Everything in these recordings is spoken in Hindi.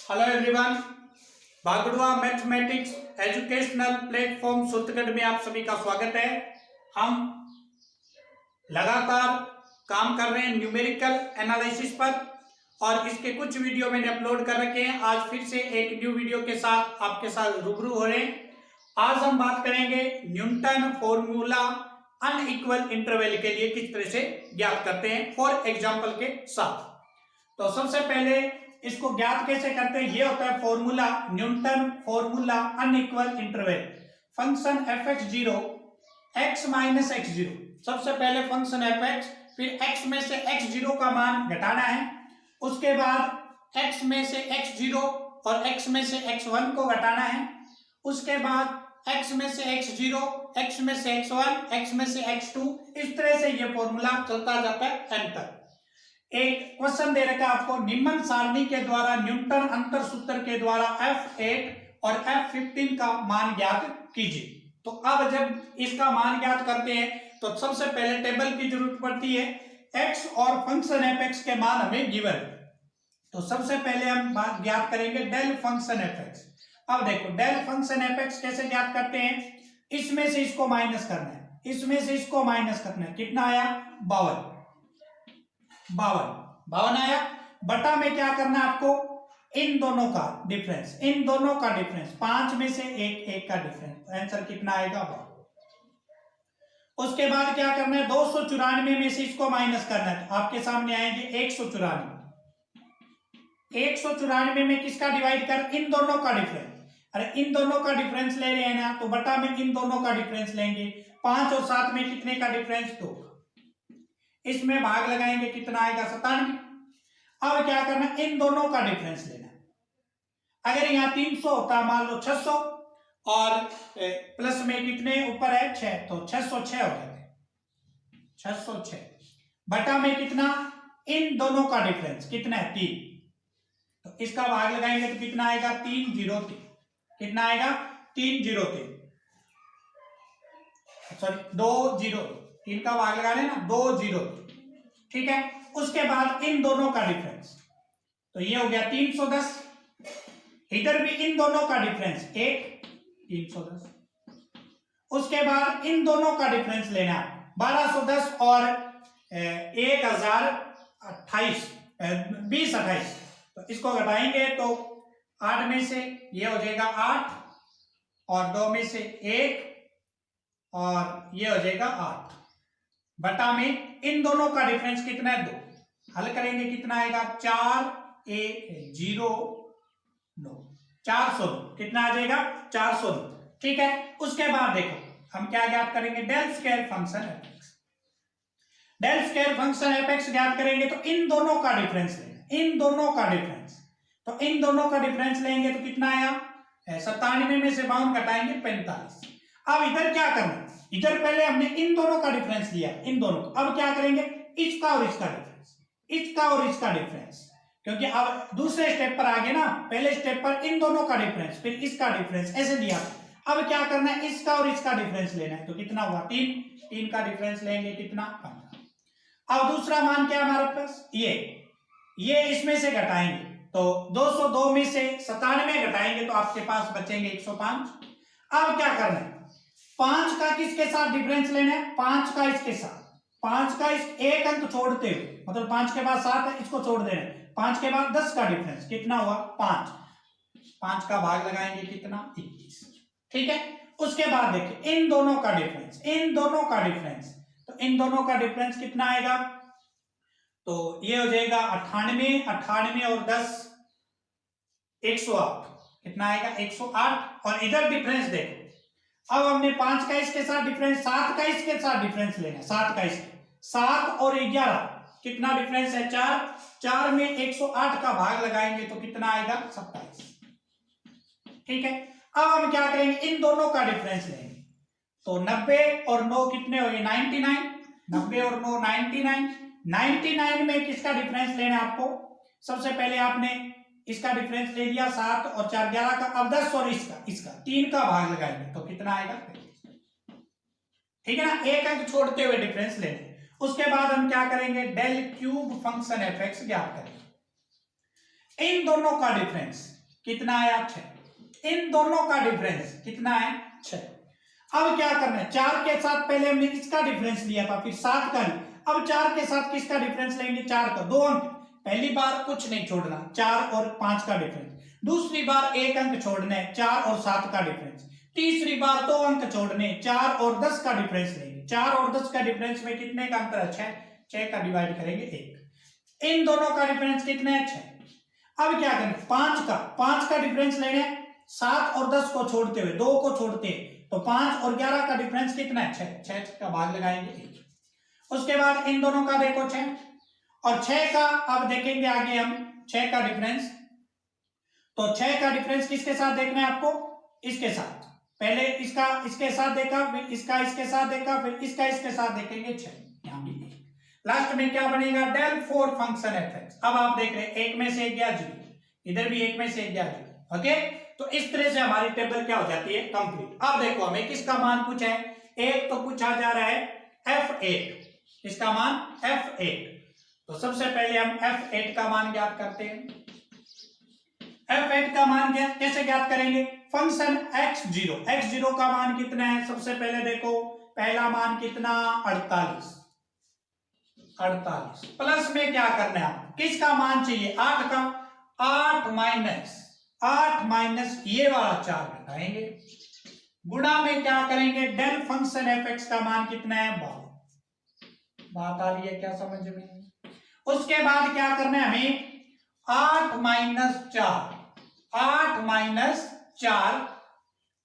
हेलो एवरीवन, भागड़ुआ मैथमेटिक्स एजुकेशनल प्लेटफॉर्म सूत्रगढ़ में आप सभी का स्वागत है। हम लगातार काम कर रहे हैं न्यूमेरिकल एनालिसिस पर और इसके कुछ वीडियो मैंने अपलोड कर रखे हैं। आज फिर से एक न्यू वीडियो के साथ आपके साथ रूबरू हो रहे हैं। आज हम बात करेंगे न्यूटन फॉर्मूला अनइक्वल इंटरवल के लिए किस तरह से ज्ञात करते हैं फॉर एग्जाम्पल के साथ। तो सबसे पहले इसको ज्ञात कैसे करते हैं, ये होता है formula Newton formula unequal interval. Function F x zero x minus x zero, सबसे पहले फंक्शन एफ एक्स, फिर एक्स में से एक्स जीरो का मान घटाना है, उसके बाद एक्स में से एक्स जीरो और एक्स में से एक्स वन को घटाना है, उसके बाद एक्स में से एक्स जीरो, एक्स में से एक्स वन, एक्स में से एक्स टू, इस तरह से ये फॉर्मूला चलता जाता है एन तक। एक क्वेश्चन दे रखा आपको, निम्न सारणी के द्वारा न्यूटन अंतर सूत्र के द्वारा F8 और F15 का मान ज्ञात कीजिए। तो अब जब इसका मान ज्ञात करते हैं तो सबसे पहले टेबल की जरूरत पड़ती है। x और फंक्शन fx के मान हमें गिवन, तो सबसे पहले हम ज्ञात करेंगे डेल फंक्शन fx। अब देखो डेल फंक्शन fx कैसे ज्ञात करते हैं, इसमें से इसको माइनस करना है, इसमें से इसको माइनस करना है, कितना आया 52 आया। बटा में क्या करना है आपको, इन दोनों का डिफरेंस, इन दोनों का डिफरेंस, 5 में से एक का डिफरेंस, आंसर कितना आएगा 52। उसके बाद क्या करना है, 294 में से इसको माइनस करना है, तो आपके सामने आएंगे 194 में किसका डिवाइड कर, इन दोनों का डिफरेंस। अरे इन दोनों का डिफरेंस ले रहे हैं ना, तो बटा में इन दोनों का डिफरेंस लेंगे। 5 और 7 में कितने का डिफरेंस, 2, इसमें भाग लगाएंगे, कितना आएगा 97। अब क्या करना, इन दोनों का डिफरेंस लेना है। अगर यहाँ 300 होता मान लो 600 और प्लस में कितने ऊपर है 6, तो 606 हो जाते, 606 बटा में कितना, इन दोनों का डिफरेंस कितना है 3, तो इसका भाग लगाएंगे तो कितना आएगा 303, कितना आएगा 303, सॉरी 20, इनका भाग लगा लेना 20, ठीक है। उसके बाद इन दोनों का डिफरेंस, तो ये हो गया 310, इधर भी इन दोनों का डिफरेंस 310। उसके बाद इन दोनों का डिफरेंस लेना 1210 और 1028, 2028, तो इसको घटाएंगे तो 8 में से ये हो जाएगा 8 और 2 में से 1 और ये हो जाएगा 8, बटा में इन दोनों का डिफरेंस कितना है 2, हल करेंगे कितना आएगा 409, कितना आ जाएगा 409, ठीक है। उसके बाद देखो हम क्या ज्ञात करेंगे, del square function fx। Del square function fx ज्ञात करेंगे तो इन दोनों का डिफरेंस लेंगे, इन दोनों का डिफरेंस, तो इन दोनों का डिफरेंस लेंगे तो कितना आया 97 में से 52 घटाएंगे 45। अब इधर क्या करना, इधर पहले हमने इन दोनों का डिफरेंस लिया, इन दोनों, अब क्या करेंगे इसका और इसका डिफरेंस, इसका और इसका डिफरेंस, क्योंकि अब दूसरे स्टेप पर आ गए ना, पहले स्टेप पर इन दोनों का डिफरेंस फिर इसका डिफरेंस ऐसे दिया। अब क्या करना है, इसका और इसका डिफरेंस लेना है, तो कितना हुआ 3 का डिफरेंस लेंगे कितना 15। अब दूसरा मान क्या हमारे पास, ये इसमें से घटाएंगे, तो 202 में से 97 घटाएंगे तो आपके पास बचेंगे 105। अब क्या करना है, 5 का किसके साथ डिफरेंस लेना है, 5 का इसके साथ, 5 का इस एक अंक छोड़ते हुए, मतलब 5 के बाद 7 है, इसको छोड़ देना है, 5 के बाद 10 का डिफरेंस कितना हुआ 5 का भाग लगाएंगे कितना 21, ठीक है। उसके बाद देखिए इन दोनों का डिफरेंस, इन दोनों का डिफरेंस, तो इन दोनों का डिफरेंस कितना आएगा, तो ये हो जाएगा 98 और 10 108, कितना आएगा 108। और इधर डिफरेंस देखो, अब हमने 5 का इसके साथ डिफरेंस, 7 का इसके साथ डिफरेंस लेना, 7 का इसके, 7 और 11 कितना डिफरेंस है 4 में 108 का भाग लगाएंगे तो कितना आएगा 27, ठीक है। अब हम क्या करेंगे, इन दोनों का डिफरेंस लेंगे, तो 90 और 9 कितने हो गए 99, 90 और 9 99, 99 में किसका डिफरेंस लेना है आपको, सबसे पहले आपने इसका डिफरेंस ले लिया 7 और 4 11 का, अब 10 और इसका 3 का भाग लगाएंगे तो कितना आएगा 35, ठीक है ना, एक अंक छोड़ते हुए डिफरेंस लेंगे। उसके बाद हम क्या करेंगे, डेल क्यूब फंक्शन fx ज्ञात करेंगे। इन दोनों का डिफरेंस कितना आया 6। इन दोनों का डिफरेंस कितना है 6। अब क्या करना है, 4 के साथ पहले हमने इसका डिफरेंस लिया था, फिर 7 का लिया। अब 4 के साथ किसका डिफरेंस लेंगे, 4 का, 2 अंक। पहली बार कुछ नहीं छोड़ना, 4 और 5 का डिफरेंस। दूसरी बार 1 अंक छोड़ना है, 4 और 7 का डिफरेंस। तीसरी बार 2 अंक छोड़ने, 4 और 10 का डिफरेंस लेंगे। 4 और 10 का डिफरेंस में कितने का अंतर है 6 का डिवाइड करेंगे 1। इन दोनों का डिफरेंस कितना है 6। अब क्या करें, 5 का डिफरेंस लेंगे, 7 और 10 को छोड़ते हुए 2 को छोड़ते हैं, तो 5 और 11 का डिफरेंस कितना है 6 का भाग लगाएंगे 1। उसके बाद इन दोनों का देखो 6 और 6 का, अब देखेंगे आगे हम 6 का डिफरेंस। तो 6 का डिफरेंस किसके साथ देखना है आपको, इसके साथ। पहले इसका इसके साथ देखा, फिर इसका इसके साथ देखा, फिर इसका इसके साथ देखेंगे 6। यहां भी लास्ट में क्या बनेगा, del 4 फंक्शन fx। अब आप देख रहे हैं एक में से 1 गया 0, इधर भी एक में से 1 गया 0। ओके, तो इस तरह से हमारी टेबल क्या हो जाती है, कंप्लीट। अब देखो हमें किसका मान पूछा है, एक तो पूछा जा रहा है f8, इसका मान f8। तो सबसे पहले हम f8 का मान ज्ञात करते हैं। f8 का मान कैसे ज्ञात करेंगे, फंक्शन x0 का मान कितना है, सबसे पहले देखो पहला मान कितना 48 प्लस में क्या करना है, आप किसका मान चाहिए 8 का, 8 माइनस ये वाला 4 घटाएंगे, गुणा में क्या करेंगे, डेल फंक्शन fx का मान कितना है 12। बात आ रही है क्या समझ में। उसके बाद क्या करना है हमें, 8 माइनस 4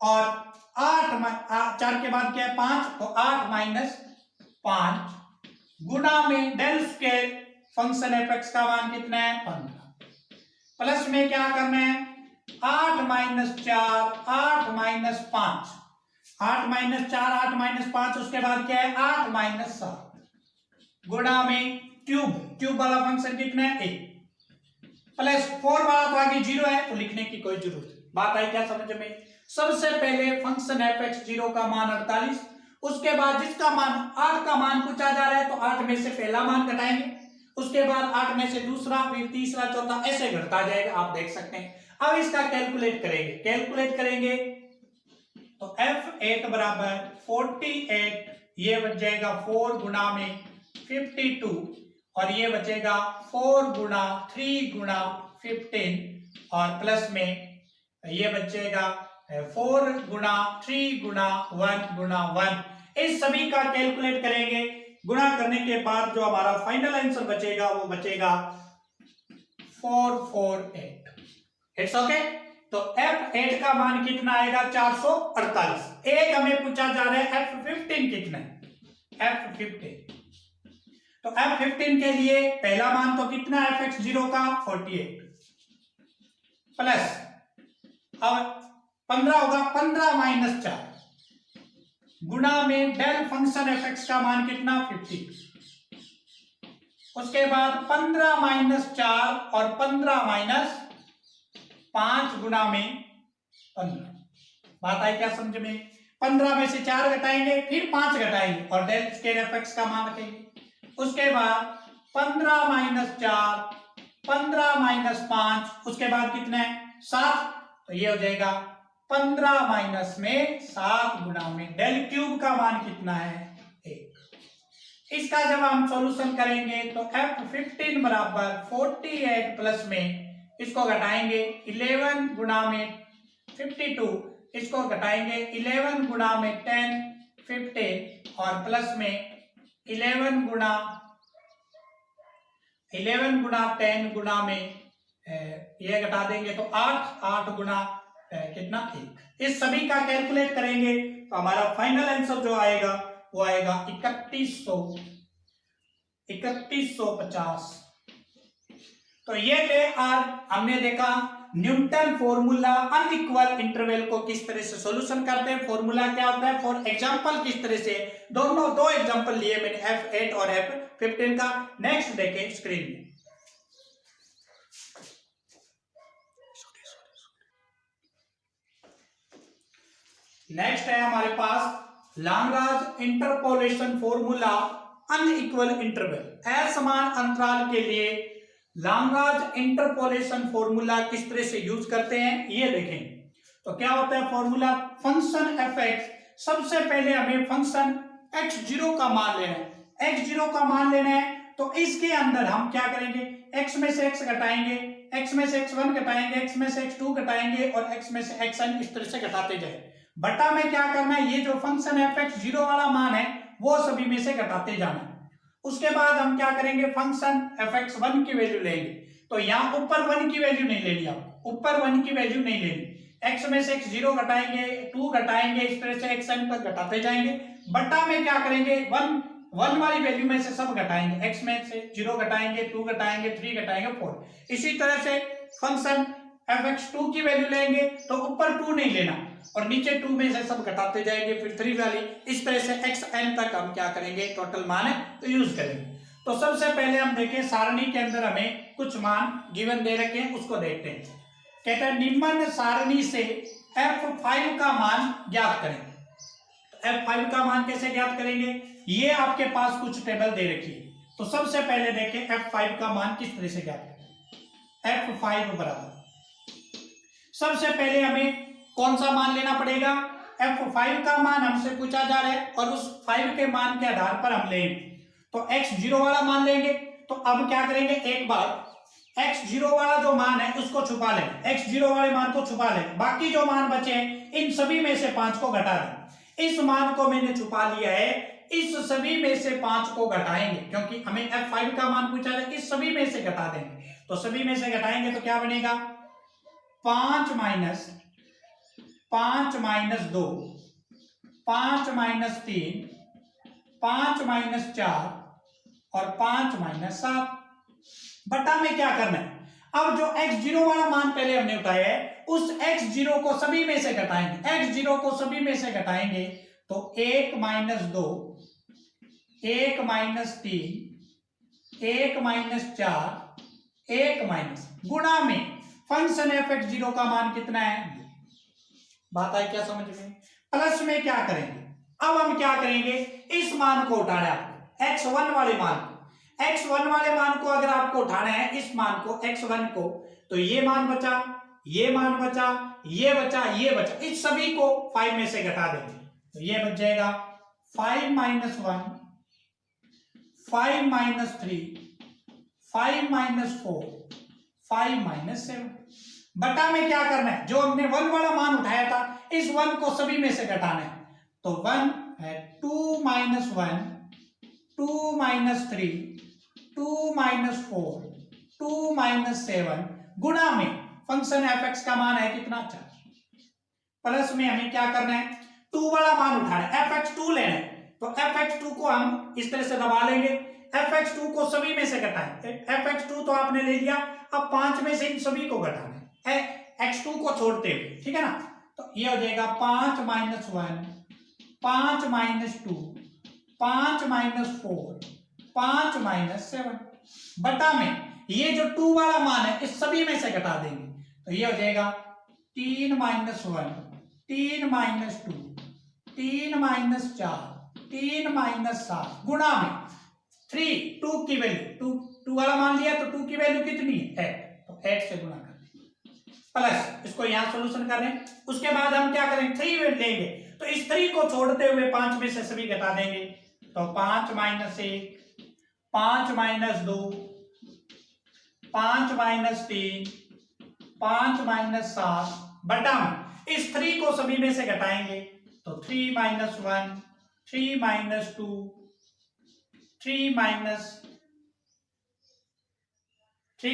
और 4 के बाद क्या है 5, तो 8 माइनस 5 गुणा में डेल स्क्वायर फंक्शन fx का मान कितना है 15। प्लस में क्या करना है 8 माइनस 4, 8 माइनस 5, 8 माइनस 4, 8 माइनस 5, उसके बाद क्या है 8 माइनस 7 गुणा में क्यूब वाला फंक्शन कितना है 1, प्लस 4 वाला तो आगे 0 है तो लिखने की कोई जरूरत नहीं। बात आई क्या समझ में। सबसे पहले फंक्शन fx0 का मान 48, उसके बाद जिसका मान 8 का मान पूछा जा रहा है तो 8 में से पहला मान घटाएंगे, उसके बाद 8 में से दूसरा, फिर तीसरा, चौथा, ऐसे घटता जाएगा, आप देख सकते हैं। अब इसका कैलकुलेट करेंगे तो f8 बराबर 48, ये बच जाएगा 4 गुणा में 52 और ये बचेगा 4 गुणा 3 गुणा 15 और प्लस में ये बचेगा 4 गुणा 3 गुणा 1 गुणा 1। इस सभी का कैलकुलेट करेंगे, गुणा करने के बाद जो हमारा फाइनल आंसर बचेगा वो बचेगा 448। It's okay. तो f8 का मान कितना आएगा 448। एक हमें पूछा जा रहा है f15 कितना है, f15। तो f15 के लिए पहला मान तो कितना है fx0 का 48 प्लस अब 15 होगा, 15 माइनस 4 गुणा में डेल फंक्शन fx का मान कितना 50, उसके बाद 15 माइनस 4 और 15 माइनस 5 गुणा में 15। बात आई क्या समझ में। 15 में से 4 घटाएंगे, फिर 5 घटाएंगे और डेल स्क्वायर fx का मान रखेंगे। उसके बाद 15 माइनस 4, 15 माइनस 5, उसके बाद कितना है 7, तो ये हो जाएगा 15 माइनस में 7 गुणा में डेल क्यूब का मान कितना है 1। इसका जब हम सॉल्यूशन करेंगे तो f15 बराबर 48 प्लस में इसको घटाएंगे 11 गुणा में 52, इसको घटाएंगे 11 गुणा में 10 15 और प्लस में 11 गुणा 10 गुणा में ये घटा देंगे तो 8 गुणा कितना 1। इस सभी का कैलकुलेट करेंगे तो हमारा फाइनल आंसर जो आएगा वो आएगा 3150। तो ये थे आज हमने देखा न्यूटन फॉर्मूला अनइक्वल इंटरवल को किस तरह से सॉल्यूशन करते हैं, फॉर्मूला क्या होता है, फॉर एग्जांपल किस तरह से, दोनों दो एग्जांपल लिए मैंने f8 और f15 का। नेक्स्ट देखें स्क्रीन में। नेक्स्ट है हमारे पास Lagrange interpolation formula unequal interval, असमान अंतराल के लिए लाग्रांज इंटरपोलेशन फॉर्मूला किस तरह से यूज करते हैं ये देखें। तो क्या होता है फॉर्मूला, फंक्शन fx, सबसे पहले हमें फंक्शन x0 का मान लेना है। x0 का मान लेना है तो इसके अंदर हम क्या करेंगे, x में से x घटाएंगे, x में से x1 घटाएंगे, x में से x2 घटाएंगे और x में से xn, इस तरह से घटाते जाए। बटा में क्या करना है, ये जो फंक्शन fx0 वाला मान है वो सभी में से घटाते जाना है। उसके बाद हम क्या करेंगे, फंक्शन fx1 की वैल्यू लेंगे। तो यहाँ ऊपर 1 की वैल्यू नहीं लेनी, आप ऊपर 1 की वैल्यू नहीं लेनी, x में से x0 घटाएंगे, 2 घटाएंगे, इस तरह से xn तक घटाते जाएंगे। बटा में क्या करेंगे, 1 वाली वैल्यू में से सब घटाएंगे, x में से 0 घटाएंगे, 2 घटाएंगे, 3 घटाएंगे, 4। इसी तरह से फंक्शन fx2 की वैल्यू लेंगे तो ऊपर 2 नहीं लेना और नीचे 2 में से सब घटाते जाएंगे, फिर 3 वाली, इस तरह से xn तक हम क्या करेंगे, टोटल मान है तो यूज करेंगे। तो सबसे पहले हम देखें सारणी के अंदर हमें कुछ मान गिवन दे रखे हैं, उसको देखते हैं। कहते हैं निम्न सारणी से f5 का मान ज्ञात करें। तो f5 का मान कैसे ज्ञात करेंगे, ये आपके पास कुछ टेबल दे रखी है। तो सबसे पहले देखें f5 का मान किस तरह से ज्ञात करें। f5 बराबर, सबसे पहले हमें कौन सा मान लेना पड़ेगा, f5 का मान हमसे पूछा जा रहा है और उस 5 के मान के आधार पर हम लेंगे। तो x0 वाला मान लेंगे। तो अब क्या करेंगे, एक बार x0 वाला जो मान है उसको छुपा लें, x0 वाले मान को छुपा लें, बाकी जो मान बचे हैं इन सभी में से 5 को घटा दें। इस मान को मैंने छुपा लिया है, इस सभी में से 5 को घटाएंगे क्योंकि हमें f5 का मान पूछा है, इस सभी में से घटा देंगे। तो सभी में से घटाएंगे तो क्या बनेगा, 5 माइनस 2, 5 माइनस 3, 5 माइनस 4 और 5 माइनस 7। बटा में क्या करना है, अब जो x0 वाला मान पहले हमने उठाया है उस x0 को सभी में से घटाएंगे, x0 को सभी में से घटाएंगे तो 1 माइनस 2, 1 माइनस 3, 1 माइनस 4, 1 माइनस, गुणा में फंक्शन fx0 का मान कितना है, बात आई क्या समझ में। प्लस में क्या करेंगे, अब हम क्या करेंगे, इस मान को उठाना है आपको, x1 वाले मान को, x1 वाले मान को अगर आपको उठाना है, इस मान को x1 को, तो ये मान बचा, ये मान बचा, ये बचा, ये बचा, इस सभी को 5 में से घटा देंगे तो ये बच जाएगा 5 माइनस 1, 5 माइनस 3, 5 माइनस 4, 5 माइनस 7। बटा में क्या करना है, जो हमने 1 वाला मान उठाया था इस 1 को सभी में से घटाना है। तो 1 है 2 माइनस 1, 2 माइनस 3, 2 माइनस 4, 2 माइनस 7, गुणा में फंक्शन fx का मान है कितना, 4। प्लस में हमें क्या करना है, 2 वाला मान उठाना है, fx2 लेना है। तो fx2 को हम इस तरह से दबा लेंगे, fx2 को सभी में से घटाएं, fx2 तो आपने ले लिया, अब 5 में से इन सभी को घटाना है x2 को छोड़ते हुए, ठीक है ना। तो ये हो जाएगा 5 माइनस 1, 5 माइनस 2, 5 माइनस 4, 5 माइनस 7। बटा में ये जो 2 वाला मान है इस सभी में से घटा देंगे तो ये हो जाएगा 3 माइनस 1, 3 माइनस 2, 3 माइनस 4, 3 माइनस 7, गुणा में 3, 2 की वैल्यू 2 वाला मान लिया तो 2 की वैल्यू कितनी है, तो 8 से गुणा कर प्लस, इसको यहां सोल्यूशन करें। उसके बाद हम क्या करें, 3 लेंगे तो इस 3 को छोड़ते हुए 5 में से सभी घटा देंगे तो 5 माइनस 1, 5 माइनस 2, 5 माइनस 3, 5 माइनस 7, बटा में इस 3 को सभी में से घटाएंगे तो 3 माइनस 1, 3 माइनस 2, 3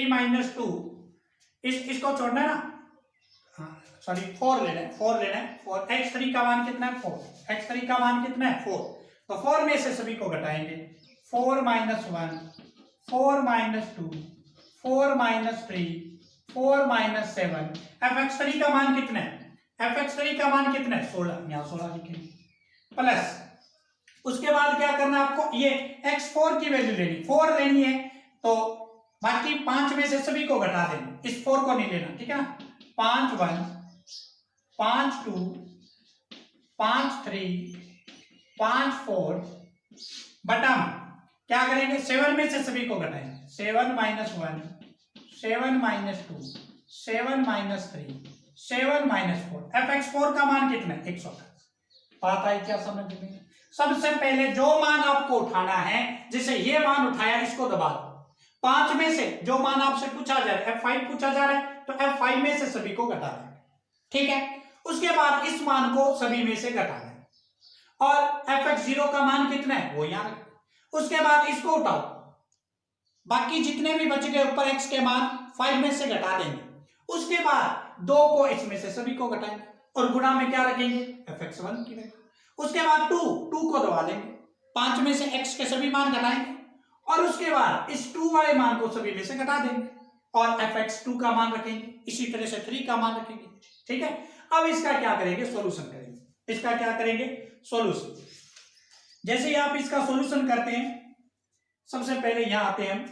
माइनस 2, इसको छोड़ना है ना, सॉरी 4 लेना है, 4 x3 का मान कितना है, 4, x3 का मान कितना है 4, तो 4 में से सभी को घटाएंगे 4 minus 1, 4 minus 2, 4 minus 3, 4 minus 7। fx3 का मान कितना है, fx3 का मान कितना है 16, यहाँ 16 लिखेंगे प्लस। उसके बाद क्या करना है आपको, ये x4 की वैल्यू लेनी, 4 लेनी है तो बाकी 5 में से सभी को घटा देंगे, इस 4 को नहीं लेना, ठीक है ना। 5 1, 5 2, 5 3, 5 4, बटा में क्या करेंगे, 7 में से सभी को घटाएंगे, 7 minus 1, 7 minus 2, 7 minus 3, 7 minus 4। fx4 का मान कितना है? 128। बात आई क्या समझ में? सबसे पहले जो मान आपको उठाना है, जैसे ये मान उठाया, इसको दबा दो। 5 में से जो मान आपसे पूछा जा रहा है, f5 पूछा जा रहा है, तो f5 में से सभी को घटा दें। ठीक है, उसके बाद इस मान को सभी में से घटा दें और fx0 का मान कितना है वो यहां रखें। उसके बाद इसको उठाओ, बाकी जितने भी बच गए ऊपर x के मान 5 में से घटा देंगे। उसके बाद 2 को इसमें से सभी को घटाएंगे और गुणा में क्या रखेंगे? fx1 की वैल्यू। उसके बाद 2 को दबा लेंगे, 5 में से x के सभी मान घटाएंगे और उसके बाद इस 2 वाले मान को सभी में से घटा देंगे और fx2 का मान रखेंगे। इसी तरह से 3 का मान रखेंगे। ठीक है, अब इसका क्या करेंगे? सॉल्यूशन करेंगे। इसका क्या करेंगे? सॉल्यूशन। जैसे ही आप इसका सॉल्यूशन करते हैं, सबसे पहले यहां आते हैं, हम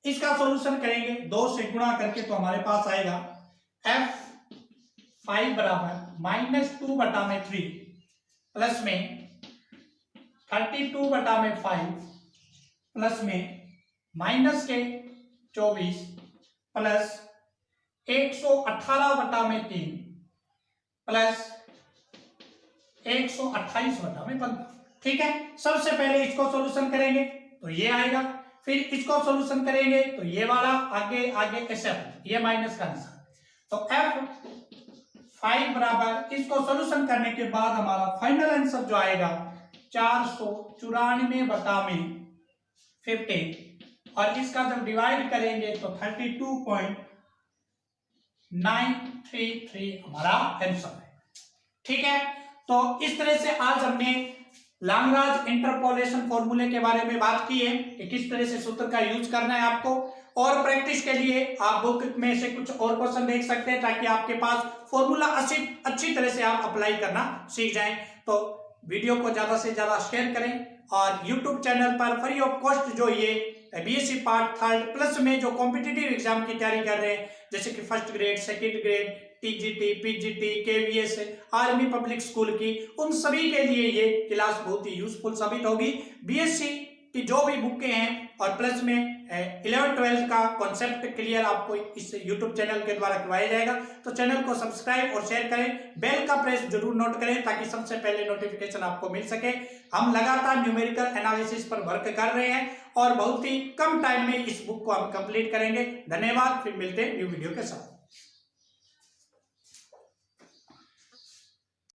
इसका सॉल्यूशन करेंगे 2 से गुणा करके, तो हमारे पास आएगा f5 बराबर -2/3 प्लस में 32/5 प्लस में -24 प्लस 118/3 प्लस 128/15। ठीक है, सबसे पहले इसको सॉल्यूशन करेंगे तो ये आएगा, फिर इसको सॉल्यूशन करेंगे तो ये वाला आगे आगे ऐसे, ये माइनस का निशान। तो f5 बराबर, इसको सॉल्यूशन करने के बाद हमारा फाइनल आंसर जो आएगा 494/15 और इसका जब डिवाइड करेंगे तो 32.933 हमारा आंसर है। ठीक है, तो इस तरह से आज हमने लाग्रांज इंटरपोलेशन फॉर्मूले के बारे में बात की है कि किस तरह से सूत्र का यूज करना है आपको। और प्रैक्टिस के लिए आप बुक में से कुछ और क्वेश्चन देख सकते हैं ताकि आपके पास फॉर्मूला अच्छी तरह से आप अप्लाई करना सीख जाएं। तो वीडियो को ज्यादा से ज्यादा शेयर करें और यूट्यूब चैनल पर फ्री ऑफ कॉस्ट जो ये बीएससी पार्ट 3 प्लस में जो कॉम्पिटिटिव एग्जाम की तैयारी कर रहे हैं, जैसे कि first grade, second grade, TGT, PGT, KVS, army public school की, उन सभी के लिए ये क्लास बहुत ही यूजफुल साबित होगी। बीएससी की जो भी बुकें हैं और प्लस में 11th-12th का कॉन्सेप्ट क्लियर आपको इस यूट्यूब चैनल के द्वारा करवाया जाएगा। तो चैनल को सब्सक्राइब और शेयर करें, बेल का प्रेस जरूर नोट करें ताकि सबसे पहले नोटिफिकेशन आपको मिल सके। हम लगातार न्यूमेरिकल एनालिसिस पर वर्क कर रहे हैं और बहुत ही कम टाइम में इस बुक को हम कंप्लीट करेंगे। धन्यवाद, फिर मिलते हैं न्यू वीडियो के साथ।